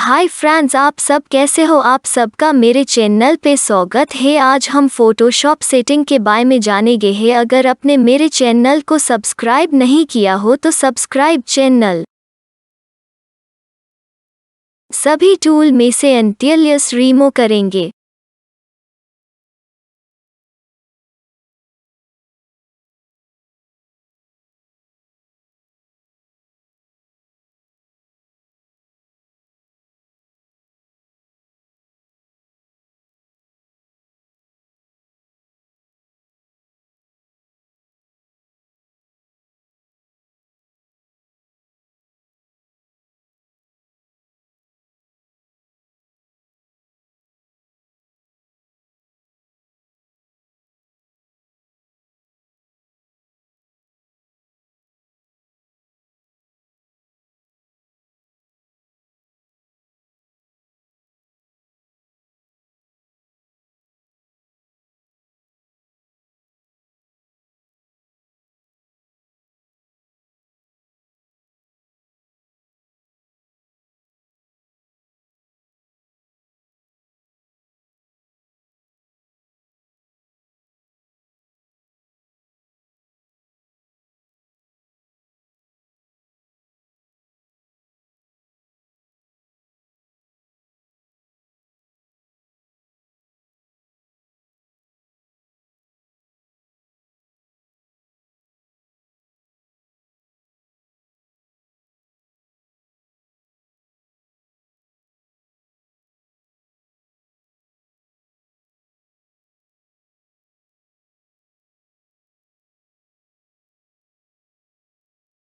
Hi friends, आप सब कैसे हो। आप सबका मेरे चैनल पे स्वागत है। आज हम फोटोशॉप सेटिंग के बारे में जानेंगे हैं। अगर आपने मेरे चैनल को सब्सक्राइब नहीं किया हो तो सब्सक्राइब चैनल। सभी टूल में से एंटिलियस रिमूव करेंगे।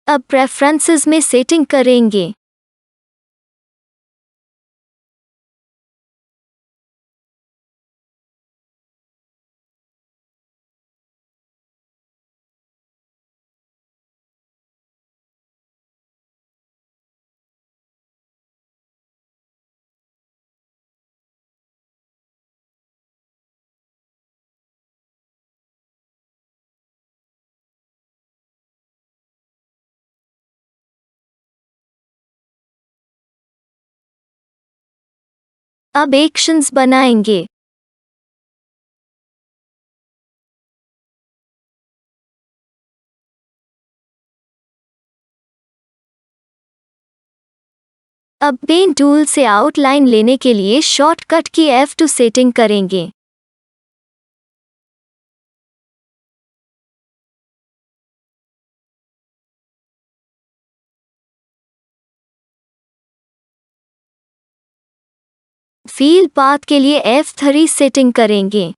अब प्रेफरेंसेस में सेटिंग करेंगे। अब एक्शंस बनाएंगे। अब पेन टूल से आउटलाइन लेने के लिए शॉर्टकट की F2 सेटिंग करेंगे। फील पाथ के लिए F3 सेटिंग करेंगे।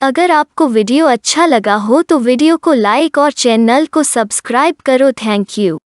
अगर आपको वीडियो अच्छा लगा हो तो वीडियो को लाइक और चैनल को सब्सक्राइब करो। Thank you.